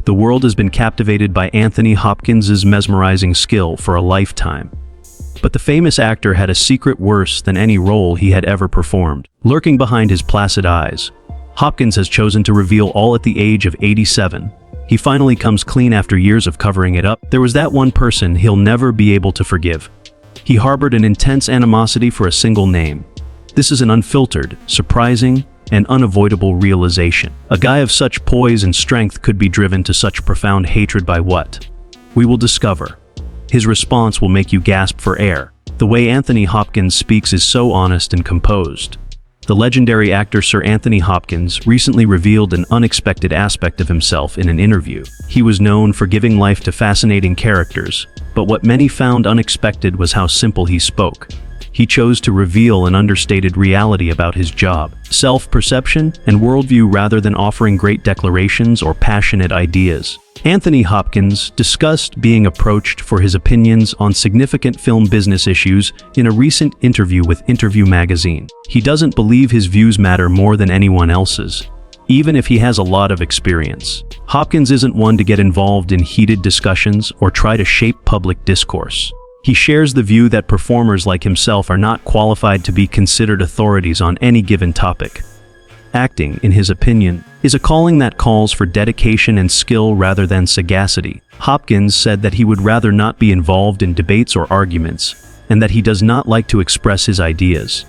The world has been captivated by Anthony Hopkins' mesmerizing skill for a lifetime. But the famous actor had a secret worse than any role he had ever performed. Lurking behind his placid eyes, Hopkins has chosen to reveal all at the age of 87. He finally comes clean after years of covering it up. There was that one person he'll never be able to forgive. He harbored an intense animosity for a single name. This is an unfiltered, surprising, and unavoidable realization. A guy of such poise and strength could be driven to such profound hatred by what? We will discover. His response will make you gasp for air. The way Anthony Hopkins speaks is so honest and composed. The legendary actor Sir Anthony Hopkins recently revealed an unexpected aspect of himself in an interview. He was known for giving life to fascinating characters, but what many found unexpected was how simple he spoke. He chose to reveal an understated reality about his job, self-perception, and worldview rather than offering great declarations or passionate ideas. Anthony Hopkins discussed being approached for his opinions on significant film business issues in a recent interview with Interview magazine. He doesn't believe his views matter more than anyone else's, even if he has a lot of experience. Hopkins isn't one to get involved in heated discussions or try to shape public discourse. He shares the view that performers like himself are not qualified to be considered authorities on any given topic. Acting, in his opinion, is a calling that calls for dedication and skill rather than sagacity. Hopkins said that he would rather not be involved in debates or arguments, and that he does not like to express his ideas.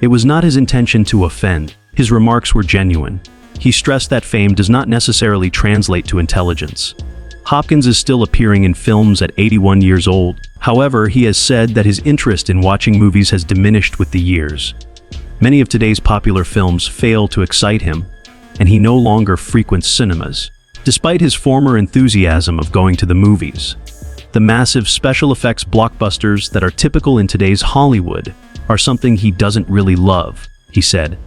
It was not his intention to offend. His remarks were genuine. He stressed that fame does not necessarily translate to intelligence. Hopkins is still appearing in films at 81 years old. However, he has said that his interest in watching movies has diminished with the years. Many of today's popular films fail to excite him, and he no longer frequents cinemas. Despite his former enthusiasm of going to the movies, the massive special effects blockbusters that are typical in today's Hollywood are something he doesn't really love, he said.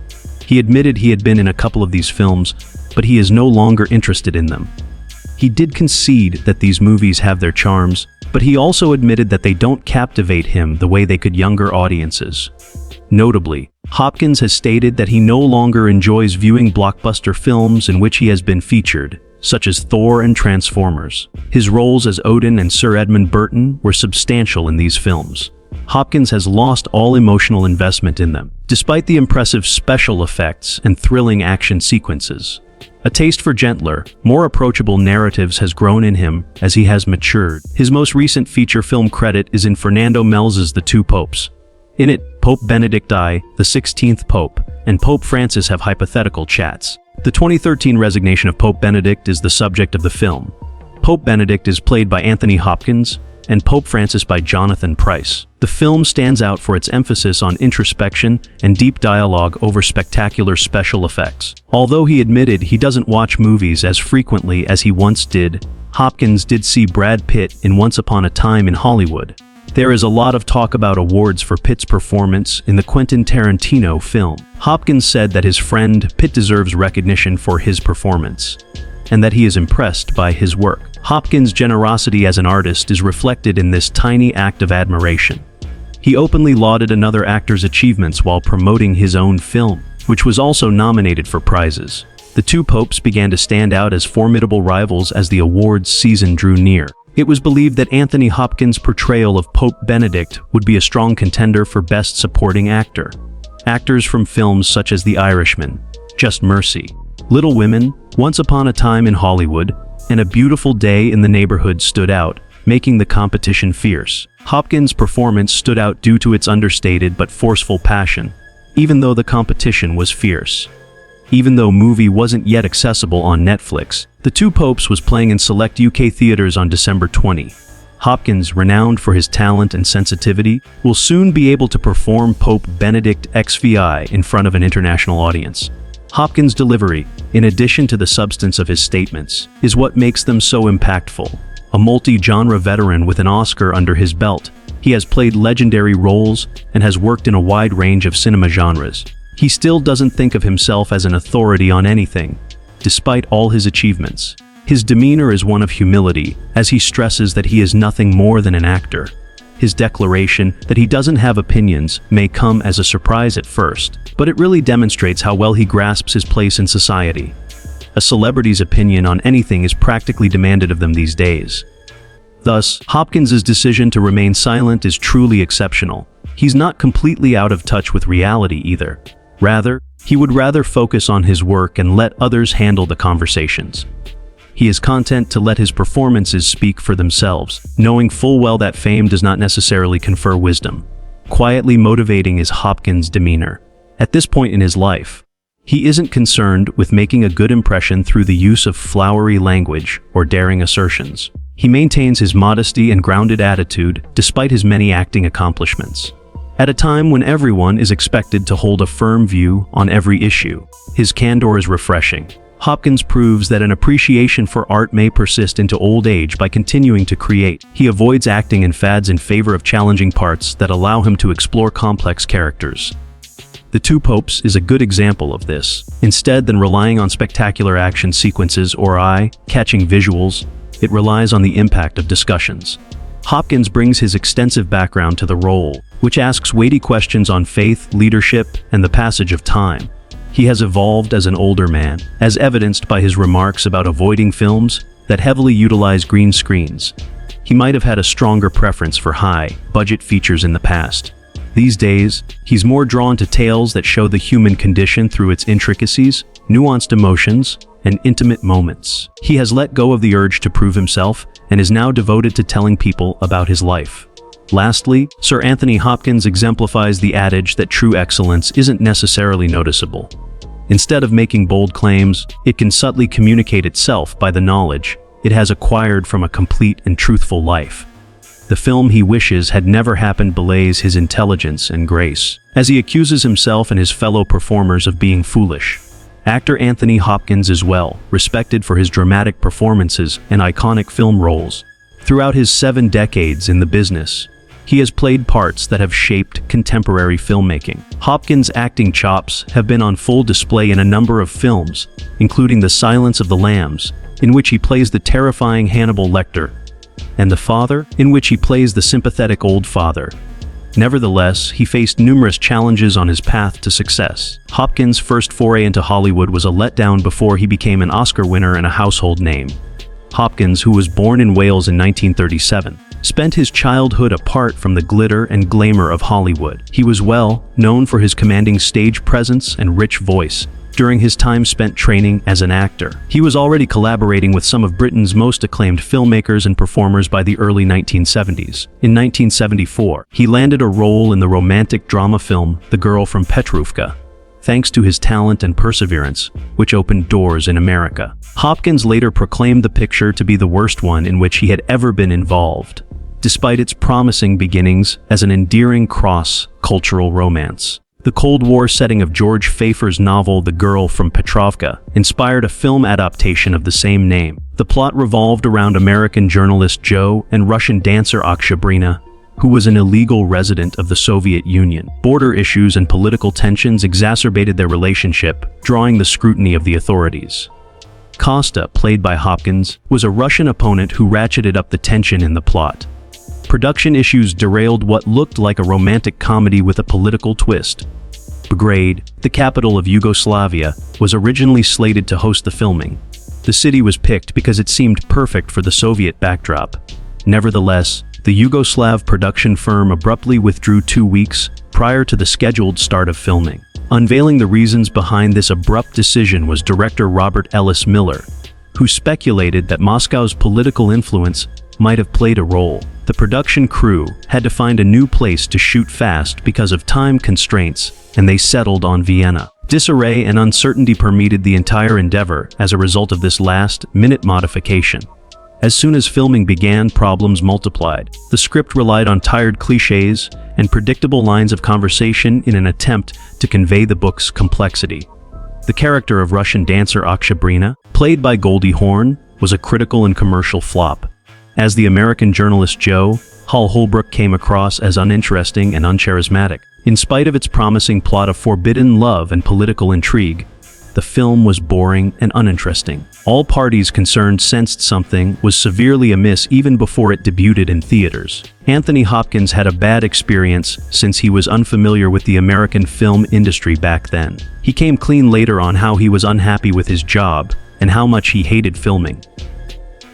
He admitted he had been in a couple of these films, but he is no longer interested in them. He did concede that these movies have their charms, but he also admitted that they don't captivate him the way they could younger audiences. Notably, Hopkins has stated that he no longer enjoys viewing blockbuster films in which he has been featured, such as Thor and Transformers. His roles as Odin and Sir Edmund Burton were substantial in these films. Hopkins has lost all emotional investment in them, despite the impressive special effects and thrilling action sequences. A taste for gentler, more approachable narratives has grown in him as he has matured. His most recent feature film credit is in Fernando Melz's The Two Popes. In it, Pope Benedict I, the 16th Pope, and Pope Francis have hypothetical chats. The 2013 resignation of Pope Benedict is the subject of the film. Pope Benedict is played by Anthony Hopkins, and Pope Francis by Jonathan Pryce. The film stands out for its emphasis on introspection and deep dialogue over spectacular special effects. Although he admitted he doesn't watch movies as frequently as he once did, Hopkins did see Brad Pitt in Once Upon a Time in Hollywood. There is a lot of talk about awards for Pitt's performance in the Quentin Tarantino film. Hopkins said that his friend Pitt deserves recognition for his performance, and that he is impressed by his work. Hopkins' generosity as an artist is reflected in this tiny act of admiration. He openly lauded another actor's achievements while promoting his own film, which was also nominated for prizes. The two popes began to stand out as formidable rivals as the awards season drew near. It was believed that Anthony Hopkins' portrayal of Pope Benedict would be a strong contender for Best Supporting Actor. Actors from films such as The Irishman, Just Mercy, Little Women, Once Upon a Time in Hollywood, and A Beautiful Day in the Neighborhood stood out, making the competition fierce. Hopkins' performance stood out due to its understated but forceful passion, even though the competition was fierce. Even though movie wasn't yet accessible on Netflix, The Two Popes was playing in select UK theaters on December 20. Hopkins, renowned for his talent and sensitivity, will soon be able to perform Pope Benedict XVI in front of an international audience. Hopkins' delivery, in addition to the substance of his statements, is what makes them so impactful. A multi-genre veteran with an Oscar under his belt, he has played legendary roles and has worked in a wide range of cinema genres. He still doesn't think of himself as an authority on anything, despite all his achievements. His demeanor is one of humility, as he stresses that he is nothing more than an actor. His declaration that he doesn't have opinions may come as a surprise at first, but it really demonstrates how well he grasps his place in society. A celebrity's opinion on anything is practically demanded of them these days. Thus, Hopkins's decision to remain silent is truly exceptional. He's not completely out of touch with reality either. Rather, he would rather focus on his work and let others handle the conversations. He is content to let his performances speak for themselves, knowing full well that fame does not necessarily confer wisdom. Quietly motivating is Hopkins' demeanor. At this point in his life, he isn't concerned with making a good impression through the use of flowery language or daring assertions. He maintains his modesty and grounded attitude despite his many acting accomplishments. At a time when everyone is expected to hold a firm view on every issue, his candor is refreshing. Hopkins proves that an appreciation for art may persist into old age by continuing to create. He avoids acting in fads in favor of challenging parts that allow him to explore complex characters. The Two Popes is a good example of this. Instead than relying on spectacular action sequences or eye-catching visuals, it relies on the impact of discussions. Hopkins brings his extensive background to the role, which asks weighty questions on faith, leadership, and the passage of time. He has evolved as an older man, as evidenced by his remarks about avoiding films that heavily utilize green screens. He might have had a stronger preference for high-budget features in the past. These days, he's more drawn to tales that show the human condition through its intricacies, nuanced emotions, and intimate moments. He has let go of the urge to prove himself and is now devoted to telling people about his life. Lastly, Sir Anthony Hopkins exemplifies the adage that true excellence isn't necessarily noticeable. Instead of making bold claims, it can subtly communicate itself by the knowledge it has acquired from a complete and truthful life. The film he wishes had never happened belays his intelligence and grace, as he accuses himself and his fellow performers of being foolish. Actor Anthony Hopkins is well respected for his dramatic performances and iconic film roles. Throughout his 7 decades in the business, he has played parts that have shaped contemporary filmmaking. Hopkins' acting chops have been on full display in a number of films, including The Silence of the Lambs, in which he plays the terrifying Hannibal Lecter, and The Father, in which he plays the sympathetic old father. Nevertheless, he faced numerous challenges on his path to success. Hopkins' first foray into Hollywood was a letdown before he became an Oscar winner and a household name. Hopkins, who was born in Wales in 1937, spent his childhood apart from the glitter and glamour of Hollywood. He was well known for his commanding stage presence and rich voice. During his time spent training as an actor, he was already collaborating with some of Britain's most acclaimed filmmakers and performers by the early 1970s. In 1974, he landed a role in the romantic drama film The Girl from Petrovka, thanks to his talent and perseverance, which opened doors in America. Hopkins later proclaimed the picture to be the worst one in which he had ever been involved, despite its promising beginnings as an endearing cross-cultural romance. The Cold War setting of George Pfeiffer's novel The Girl from Petrovka inspired a film adaptation of the same name. The plot revolved around American journalist Joe and Russian dancer Okshabrina, who was an illegal resident of the Soviet Union. Border issues and political tensions exacerbated their relationship, drawing the scrutiny of the authorities. Kosta, played by Hopkins, was a Russian opponent who ratcheted up the tension in the plot. Production issues derailed what looked like a romantic comedy with a political twist. Belgrade, the capital of Yugoslavia, was originally slated to host the filming. The city was picked because it seemed perfect for the Soviet backdrop. Nevertheless, the Yugoslav production firm abruptly withdrew 2 weeks prior to the scheduled start of filming. Unveiling the reasons behind this abrupt decision was director Robert Ellis Miller, who speculated that Moscow's political influence might have played a role. The production crew had to find a new place to shoot fast because of time constraints, and they settled on Vienna. Disarray and uncertainty permeated the entire endeavor as a result of this last-minute modification. As soon as filming began, problems multiplied. The script relied on tired cliches and predictable lines of conversation in an attempt to convey the book's complexity. The character of Russian dancer Okshabrina, played by Goldie Hawn, was a critical and commercial flop. As the American journalist Joe, Hal Holbrook came across as uninteresting and uncharismatic. In spite of its promising plot of forbidden love and political intrigue, the film was boring and uninteresting. All parties concerned sensed something was severely amiss even before it debuted in theaters. Anthony Hopkins had a bad experience since he was unfamiliar with the American film industry back then. He came clean later on how he was unhappy with his job, and how much he hated filming.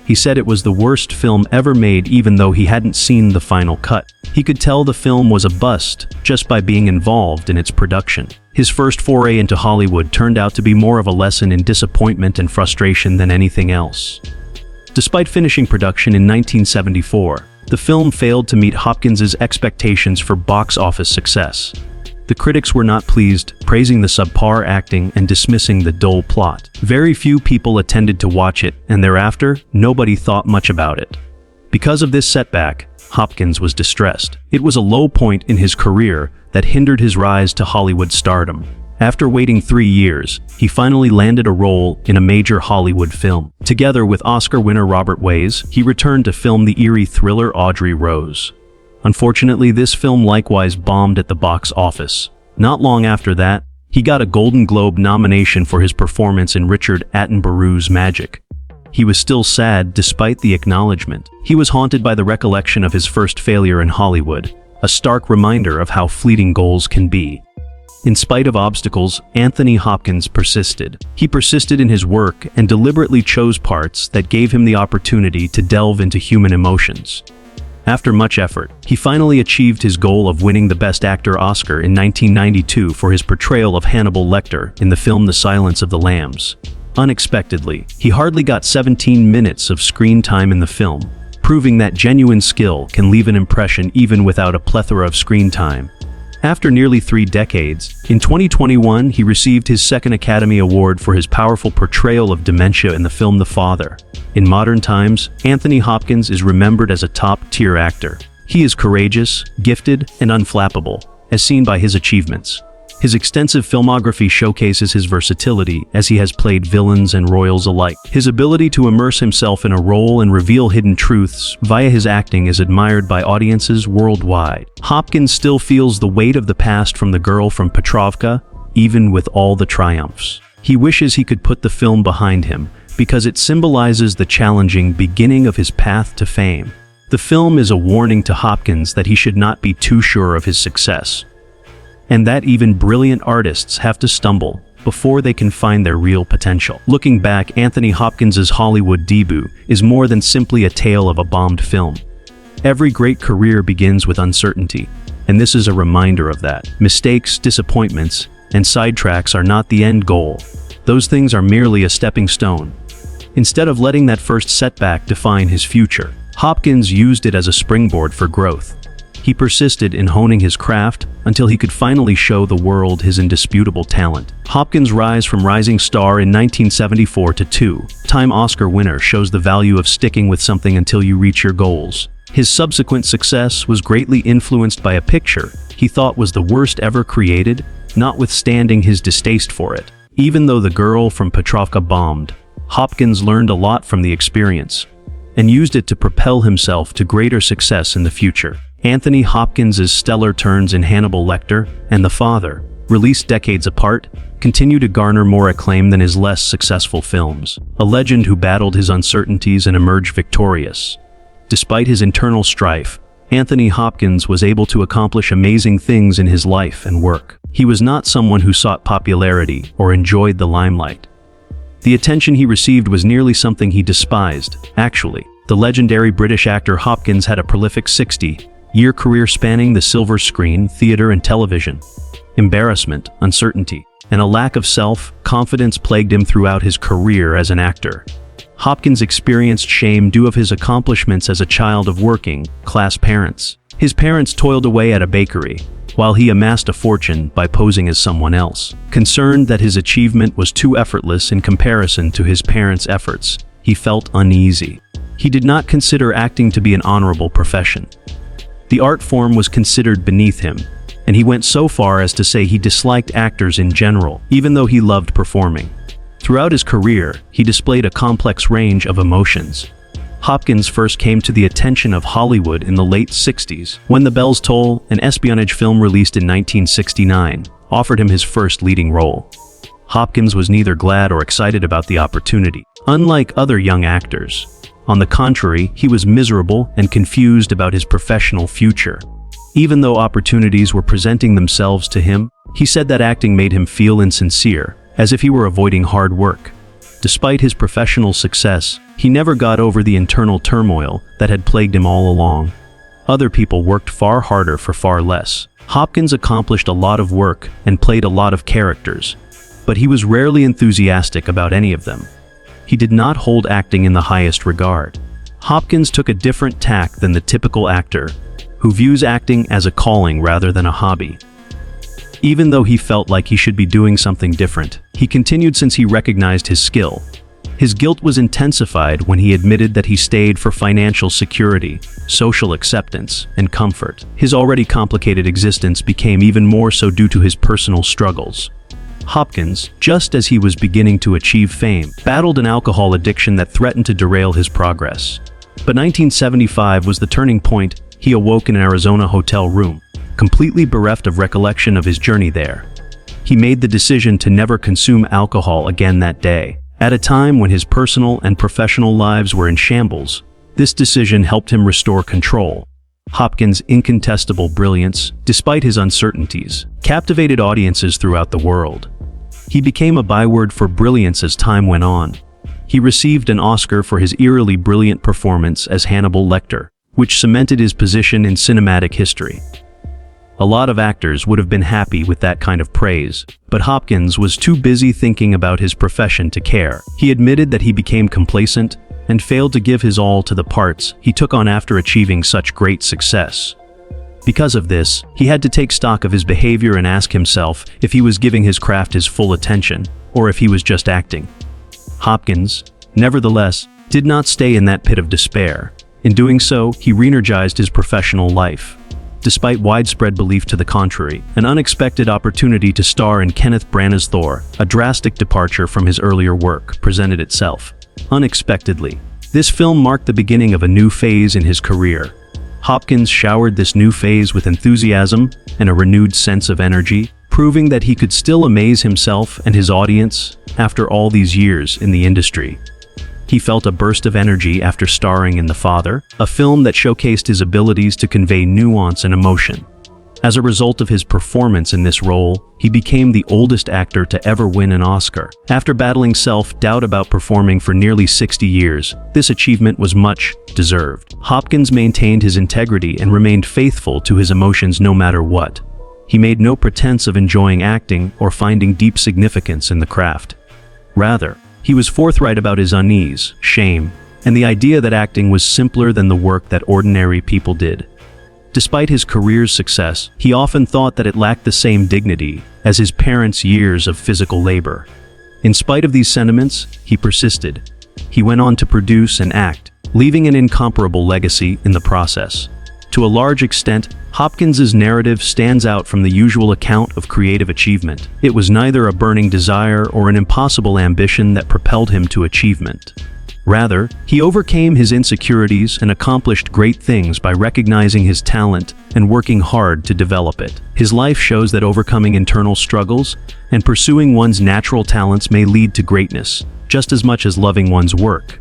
He said it was the worst film ever made even though he hadn't seen the final cut. He could tell the film was a bust just by being involved in its production. His first foray into Hollywood turned out to be more of a lesson in disappointment and frustration than anything else. Despite finishing production in 1974, the film failed to meet Hopkins's expectations for box office success. The critics were not pleased, praising the subpar acting and dismissing the dull plot. Very few people attended to watch it, and thereafter, nobody thought much about it. Because of this setback, Hopkins was distressed. It was a low point in his career that hindered his rise to Hollywood stardom. After waiting 3 years, he finally landed a role in a major Hollywood film. Together with Oscar winner Robert Wise, he returned to film the eerie thriller Audrey Rose. Unfortunately, this film likewise bombed at the box office. Not long after that, he got a Golden Globe nomination for his performance in Richard Attenborough's Magic. He was still sad despite the acknowledgement. He was haunted by the recollection of his first failure in Hollywood, a stark reminder of how fleeting goals can be. In spite of obstacles, Anthony Hopkins persisted. He persisted in his work and deliberately chose parts that gave him the opportunity to delve into human emotions. After much effort, he finally achieved his goal of winning the Best Actor Oscar in 1992 for his portrayal of Hannibal Lecter in the film The Silence of the Lambs. Unexpectedly, he hardly got 17 minutes of screen time in the film, proving that genuine skill can leave an impression even without a plethora of screen time. After nearly 3 decades, in 2021 he received his second Academy Award for his powerful portrayal of dementia in the film The Father. In modern times, Anthony Hopkins is remembered as a top-tier actor. He is courageous, gifted, and unflappable, as seen by his achievements. His extensive filmography showcases his versatility as he has played villains and royals alike. His ability to immerse himself in a role and reveal hidden truths via his acting is admired by audiences worldwide. Hopkins still feels the weight of the past from The Girl from Petrovka, even with all the triumphs. He wishes he could put the film behind him, because it symbolizes the challenging beginning of his path to fame. The film is a warning to Hopkins that he should not be too sure of his success, and that even brilliant artists have to stumble before they can find their real potential. Looking back, Anthony Hopkins's Hollywood debut is more than simply a tale of a bombed film. Every great career begins with uncertainty, and this is a reminder of that. Mistakes, disappointments, and sidetracks are not the end goal. Those things are merely a stepping stone. Instead of letting that first setback define his future, Hopkins used it as a springboard for growth. He persisted in honing his craft until he could finally show the world his indisputable talent. Hopkins' rise from rising star in 1974 to two-time Oscar winner shows the value of sticking with something until you reach your goals. His subsequent success was greatly influenced by a picture he thought was the worst ever created, notwithstanding his distaste for it. Even though The Girl from Petrovka bombed, Hopkins learned a lot from the experience and used it to propel himself to greater success in the future. Anthony Hopkins's stellar turns in Hannibal Lecter and The Father, released decades apart, continue to garner more acclaim than his less successful films. A legend who battled his uncertainties and emerged victorious. Despite his internal strife, Anthony Hopkins was able to accomplish amazing things in his life and work. He was not someone who sought popularity or enjoyed the limelight. The attention he received was nearly something he despised. Actually, the legendary British actor Hopkins had a prolific 60-year career spanning the silver screen, theater, and television. Embarrassment, uncertainty, and a lack of self-confidence plagued him throughout his career as an actor. Hopkins experienced shame due to his accomplishments as a child of working-class parents. His parents toiled away at a bakery, while he amassed a fortune by posing as someone else. Concerned that his achievement was too effortless in comparison to his parents' efforts, he felt uneasy. He did not consider acting to be an honorable profession. The art form was considered beneath him, and he went so far as to say he disliked actors in general, even though he loved performing. Throughout his career, he displayed a complex range of emotions. Hopkins first came to the attention of Hollywood in the late 60s, when The Bells Toll, an espionage film released in 1969, offered him his first leading role. Hopkins was neither glad or excited about the opportunity. Unlike other young actors, on the contrary, he was miserable and confused about his professional future. Even though opportunities were presenting themselves to him, he said that acting made him feel insincere, as if he were avoiding hard work. Despite his professional success, he never got over the internal turmoil that had plagued him all along. Other people worked far harder for far less. Hopkins accomplished a lot of work and played a lot of characters, but he was rarely enthusiastic about any of them. He did not hold acting in the highest regard. Hopkins took a different tack than the typical actor, who views acting as a calling rather than a hobby. Even though he felt like he should be doing something different, he continued since he recognized his skill. His guilt was intensified when he admitted that he stayed for financial security, social acceptance, and comfort. His already complicated existence became even more so due to his personal struggles. Hopkins, just as he was beginning to achieve fame, battled an alcohol addiction that threatened to derail his progress. But 1975 was the turning point. He awoke in an Arizona hotel room, completely bereft of recollection of his journey there. He made the decision to never consume alcohol again that day. At a time when his personal and professional lives were in shambles, this decision helped him restore control. Hopkins' incontestable brilliance, despite his uncertainties, captivated audiences throughout the world. He became a byword for brilliance as time went on. He received an Oscar for his eerily brilliant performance as Hannibal Lecter, which cemented his position in cinematic history. A lot of actors would have been happy with that kind of praise, but Hopkins was too busy thinking about his profession to care. He admitted that he became complacent and failed to give his all to the parts he took on after achieving such great success. Because of this, he had to take stock of his behavior and ask himself if he was giving his craft his full attention, or if he was just acting. Hopkins, nevertheless, did not stay in that pit of despair. In doing so, he re-energized his professional life. Despite widespread belief to the contrary, an unexpected opportunity to star in Kenneth Branagh's Thor, a drastic departure from his earlier work, presented itself. Unexpectedly, this film marked the beginning of a new phase in his career. Hopkins showered this new phase with enthusiasm and a renewed sense of energy, proving that he could still amaze himself and his audience after all these years in the industry. He felt a burst of energy after starring in The Father, a film that showcased his abilities to convey nuance and emotion. As a result of his performance in this role, he became the oldest actor to ever win an Oscar. After battling self-doubt about performing for nearly 60 years, this achievement was much deserved. Hopkins maintained his integrity and remained faithful to his emotions no matter what. He made no pretense of enjoying acting or finding deep significance in the craft. Rather, he was forthright about his unease, shame, and the idea that acting was simpler than the work that ordinary people did. Despite his career's success, he often thought that it lacked the same dignity as his parents' years of physical labor. In spite of these sentiments, he persisted. He went on to produce and act, leaving an incomparable legacy in the process. To a large extent, Hopkins's narrative stands out from the usual account of creative achievement. It was neither a burning desire or an impossible ambition that propelled him to achievement. Rather, he overcame his insecurities and accomplished great things by recognizing his talent and working hard to develop it. His life shows that overcoming internal struggles and pursuing one's natural talents may lead to greatness, just as much as loving one's work.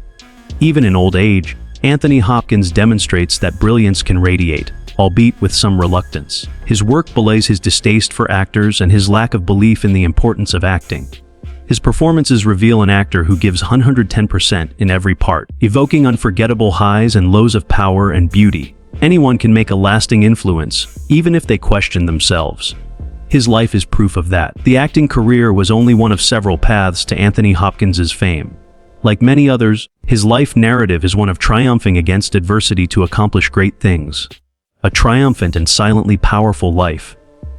Even in old age, Anthony Hopkins demonstrates that brilliance can radiate, albeit with some reluctance. His work belies his distaste for actors and his lack of belief in the importance of acting. His performances reveal an actor who gives 110% in every part, evoking unforgettable highs and lows of power and beauty. Anyone can make a lasting influence, even if they question themselves. His life is proof of that. The acting career was only one of several paths to Anthony Hopkins's fame. Like many others, his life narrative is one of triumphing against adversity to accomplish great things. A triumphant and silently powerful life.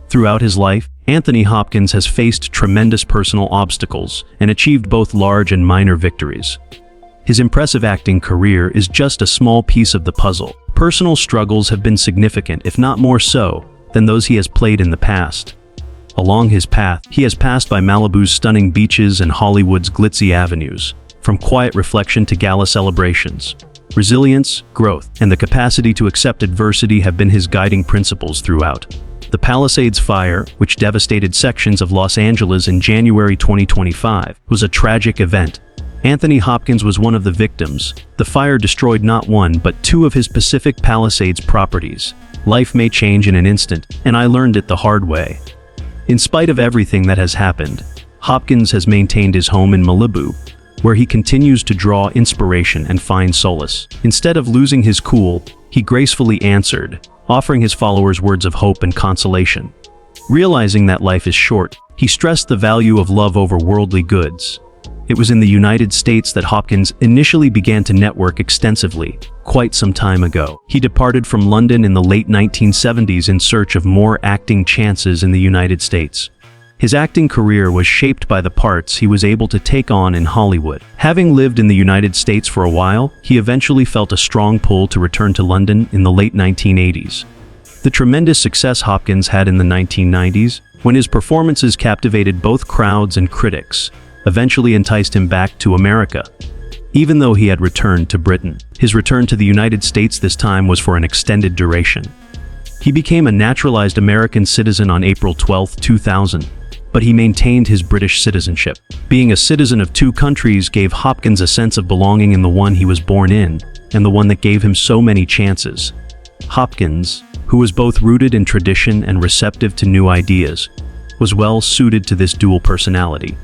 Throughout his life, Anthony Hopkins has faced tremendous personal obstacles and achieved both large and minor victories. His impressive acting career is just a small piece of the puzzle. Personal struggles have been significant, if not more so, than those he has played in the past. Along his path, he has passed by Malibu's stunning beaches and Hollywood's glitzy avenues. From quiet reflection to gala celebrations. Resilience, growth, and the capacity to accept adversity have been his guiding principles throughout. The Palisades fire, which devastated sections of Los Angeles in January 2025, was a tragic event. Anthony Hopkins was one of the victims. The fire destroyed not one but two of his Pacific Palisades properties. Life may change in an instant, and I learned it the hard way. In spite of everything that has happened, Hopkins has maintained his home in Malibu. where he continues to draw inspiration and find solace. Instead of losing his cool, he gracefully answered, offering his followers words of hope and consolation. Realizing that life is short, he stressed the value of love over worldly goods. It was in the United States that Hopkins initially began to network extensively, quite some time ago. He departed from London in the late 1970s in search of more acting chances in the United States. His acting career was shaped by the parts he was able to take on in Hollywood. Having lived in the United States for a while, he eventually felt a strong pull to return to London in the late 1980s. The tremendous success Hopkins had in the 1990s, when his performances captivated both crowds and critics, eventually enticed him back to America. Even though he had returned to Britain, his return to the United States this time was for an extended duration. He became a naturalized American citizen on April 12, 2000, but he maintained his British citizenship. Being a citizen of two countries gave Hopkins a sense of belonging in the one he was born in, and the one that gave him so many chances. Hopkins, who was both rooted in tradition and receptive to new ideas, was well suited to this dual personality.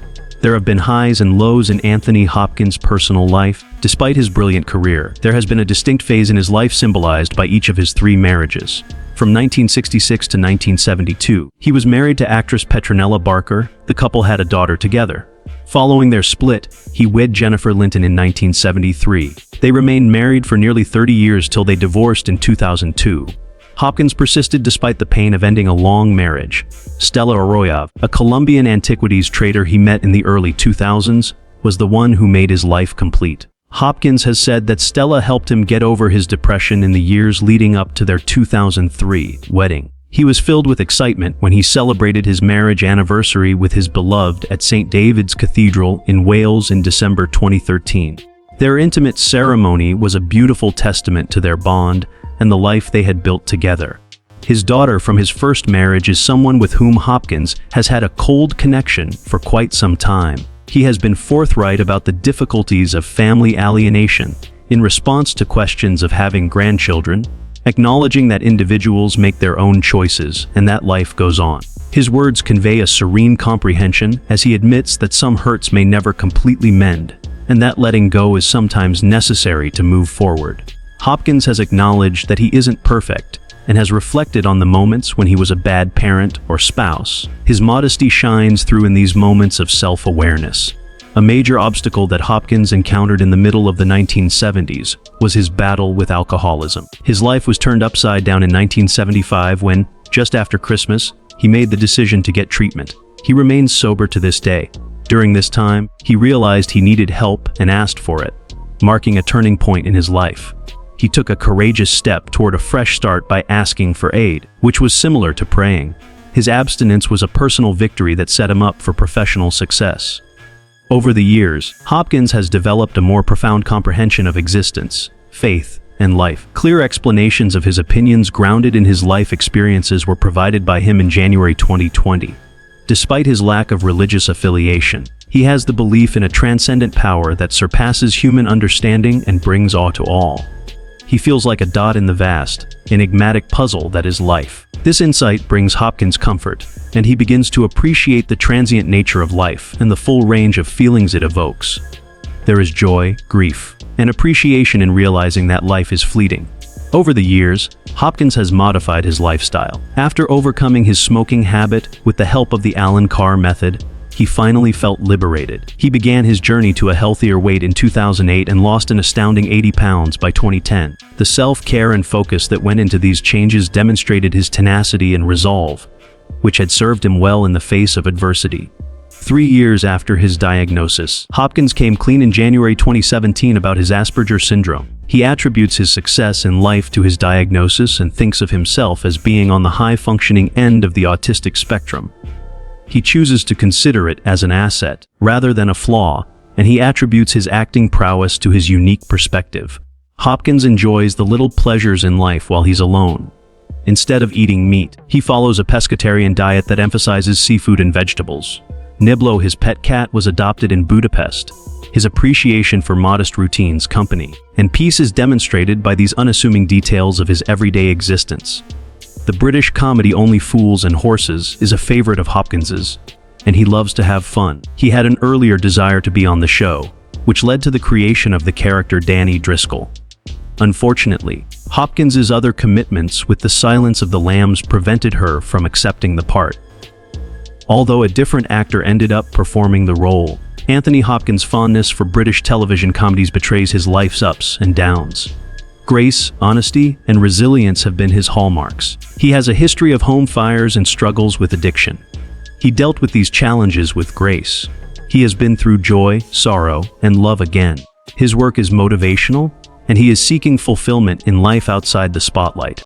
There have been highs and lows in Anthony Hopkins' personal life. Despite his brilliant career, there has been a distinct phase in his life symbolized by each of his three marriages. From 1966 to 1972, he was married to actress Petronella Barker. The couple had a daughter together. Following their split, he wed Jennifer Linton in 1973. They remained married for nearly 30 years till they divorced in 2002. Hopkins persisted despite the pain of ending a long marriage. Stella Arroyo, a Colombian antiquities trader he met in the early 2000s, was the one who made his life complete. Hopkins has said that Stella helped him get over his depression in the years leading up to their 2003 wedding. He was filled with excitement when he celebrated his marriage anniversary with his beloved at St. David's Cathedral in Wales in December 2013. Their intimate ceremony was a beautiful testament to their bond and the life they had built together. His daughter from his first marriage is someone with whom Hopkins has had a cold connection for quite some time. He has been forthright about the difficulties of family alienation in response to questions of having grandchildren, acknowledging that individuals make their own choices and that life goes on. His words convey a serene comprehension as he admits that some hurts may never completely mend, and that letting go is sometimes necessary to move forward. Hopkins has acknowledged that he isn't perfect and has reflected on the moments when he was a bad parent or spouse. His modesty shines through in these moments of self-awareness. A major obstacle that Hopkins encountered in the middle of the 1970s was his battle with alcoholism. His life was turned upside down in 1975 when, just after Christmas, he made the decision to get treatment. He remains sober to this day. During this time, he realized he needed help and asked for it, marking a turning point in his life. He took a courageous step toward a fresh start by asking for aid, which was similar to praying. His abstinence was a personal victory that set him up for professional success. Over the years, Hopkins has developed a more profound comprehension of existence, faith, and life. Clear explanations of his opinions grounded in his life experiences were provided by him in January 2020. Despite his lack of religious affiliation, he has the belief in a transcendent power that surpasses human understanding and brings awe to all. He feels like a dot in the vast, enigmatic puzzle that is life. This insight brings Hopkins comfort, and he begins to appreciate the transient nature of life and the full range of feelings it evokes. There is joy, grief, and appreciation in realizing that life is fleeting. Over the years, Hopkins has modified his lifestyle. After overcoming his smoking habit with the help of the Allen Carr method, he finally felt liberated. He began his journey to a healthier weight in 2008 and lost an astounding 80 pounds by 2010. The self-care and focus that went into these changes demonstrated his tenacity and resolve, which had served him well in the face of adversity. 3 years after his diagnosis, Hopkins came clean in January 2017 about his Asperger's syndrome. He attributes his success in life to his diagnosis and thinks of himself as being on the high-functioning end of the autistic spectrum. He chooses to consider it as an asset, rather than a flaw, and he attributes his acting prowess to his unique perspective. Hopkins enjoys the little pleasures in life while he's alone. Instead of eating meat, he follows a pescatarian diet that emphasizes seafood and vegetables. Niblo, his pet cat, was adopted in Budapest. His appreciation for modest routines, company, and peace is demonstrated by these unassuming details of his everyday existence. The British comedy Only Fools and Horses is a favorite of Hopkins's, and he loves to have fun. He had an earlier desire to be on the show, which led to the creation of the character Danny Driscoll. Unfortunately, Hopkins's other commitments with The Silence of the Lambs prevented her from accepting the part. Although a different actor ended up performing the role, Anthony Hopkins' fondness for British television comedies betrays his life's ups and downs. Grace, honesty, and resilience have been his hallmarks. He has a history of home fires and struggles with addiction. He dealt with these challenges with grace. He has been through joy, sorrow, and love again. His work is motivational, and he is seeking fulfillment in life outside the spotlight.